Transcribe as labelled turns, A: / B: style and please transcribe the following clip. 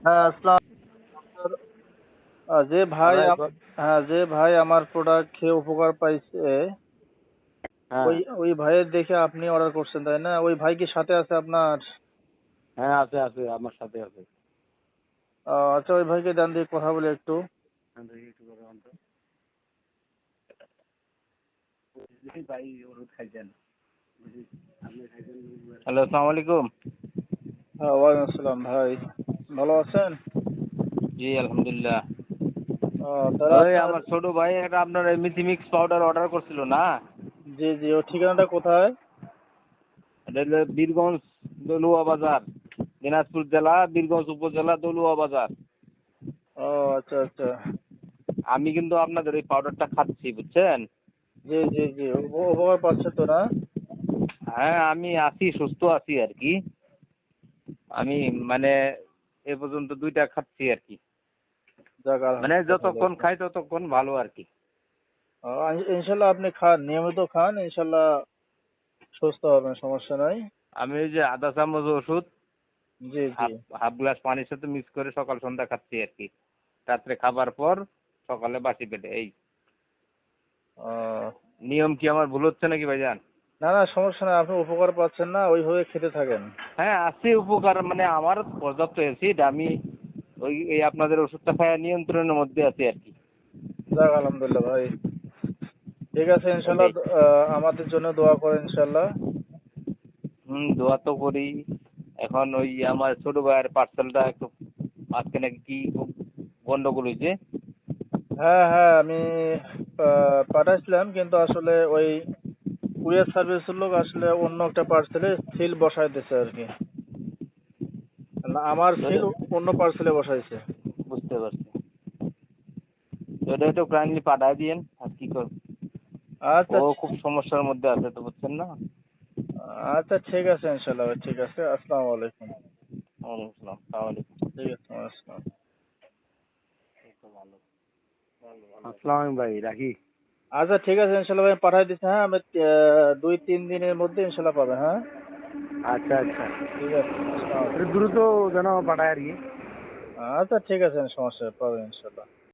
A: হ্যাঁ, আসসালাম। যে
B: হ্যাঁ
A: ভাই
B: ভাই
A: হ্যাঁ, যে ভাই আমার প্রোডাক্ট খেয়ে উপকার পাইছে,
B: হ্যাঁ
A: ওই ভাইয়ের দেখে আপনি অর্ডার করছেন, তাই না? ওই ভাই কি সাথে আছে আপনার?
B: হ্যাঁ আছে আছে আমার সাথে আছে।
A: আচ্ছা, ওই ভাইকে দেন, দিয়ে কথা বলে একটু।
B: দেখি একটু করে আনতো। ভাই ওষুধ খাইছেন? হ্যালো, আসসালামু আলাইকুম।
A: হ্যাঁ, ওয়ালাইকুম আসসালাম। ভাই ভালো আছেন?
B: জি আলহামদুলিল্লাহ।
A: তাহলে
B: ওই
A: আপনার,
B: আমার ছোট ভাই একটা আপনার মিথিমিক্স পাউডার অর্ডার করছিল না?
A: জি জি, ওর ঠিকানাটা কোথায়?
B: এটা হলো বীরগঞ্জ দলুয়া বাজার, দিনাজপুর জেলা বীরগঞ্জ উপজেলা দলুয়া বাজার।
A: ও, আচ্ছা আচ্ছা।
B: আমি কিন্তু আপনাদের ওই পাউডারটা খাচ্ছি বুঝছেন।
A: জি জি জি, উপকার পাচ্ছে তো না?
B: হ্যাঁ আমি আছি, সুস্থ আছি আর কি। আমি মানে এ পর্যন্ত 2টা খাচ্ছি আর কি।
A: যাক,
B: মানে
A: আলহামদুলিল্লাহ, ভালো
B: যতক্ষণ
A: আছে।
B: খাই ততক্ষণ ভালো আর কি।
A: ইনশাল্লাহ আপনি খান, নিয়মিত খান, ইনশাল্লাহ সুস্থ হবেন, সমস্যা নাই।
B: আমি ওই যে আধা চামচ ওষুধ
A: জি জি।
B: হাফ হাফ গ্লাস পানির সাথে মিক্স করে সকাল সন্ধ্যা খাচ্ছি আর কি। রাত্রে খাবার পর সকালে বাসি পেটে এই
A: আহ
B: নিয়ম কি আমার ভুল হচ্ছে নাকি ভাইজান?
A: না না, সমস্যা নাই, আপনি উপকার পাচ্ছেন না, ওইভাবে খেতে থাকেন।
B: হ্যাঁ আছে উপকার, মানে আমার পর্যাপ্ত অ্যাসিড, আমি ওই এই আপনাদের ওষুধটা খাওয়া নিয়ন্ত্রণের মধ্যে আছি আর কি।
A: যাক, আলহামদুলিল্লাহ ভাই। ঠিক আছে, ইনশাল্লাহ
B: ওইটাই।
A: আমাদের জন্য দোয়া করেন, ইনশাল্লাহ।
B: দোয়া তো করি। এখন ওই আমার ছোট ভাইয়ের পার্সেলটা একটু আজকে নাকি কি খুব গন্ডগোল হয়েছে।
A: হ্যাঁ হ্যাঁ, আমি পাঠাইছিলাম, কিন্তু আসলে ওই কুরিয়ার সার্ভিসের লোক আসলে অন্য একটা পার্সেলে সিল বসাই দিছে আর কি। না, আমার সিল অন্য পার্সেলে বসাইছে।
B: বুঝতে পারছি। তো এটা একটু কাইন্ডলি পাঠায় দিয়েন আর কি করব।
A: আচ্ছা
B: ও খুব সমস্যার মধ্যে আছে তো বুঝছেন না।
A: আচ্ছা, ঠিক আছে, ইনশাল্লাহ ভাই, ঠিক আছে। আসসালামু আলাইকুম।
B: ওয়ালাইকুম আসসালাম, আসসালামু আলাইকুম।
A: ঠিক আছে, আসসালাম।
B: এই তো ভালো। আসসালাম ভাই, রাখি।
A: আচ্ছা, ঠিক আছে, ইনশাল্লাহ ভাই, পাঠাই দিচ্ছি। হ্যাঁ, আমি 2-3 দিনের মধ্যে ইনশাল্লাহ পাবেন। হ্যাঁ,
B: আচ্ছা আচ্ছা,
A: ঠিক আছে, আসসালামু
B: একটু
A: আলাইকুম।
B: দ্রুত যেন পাঠায় আর কি।
A: আচ্ছা, ঠিক আছে, সমস্যা নেই, পাবেন ইনশাল্লাহ।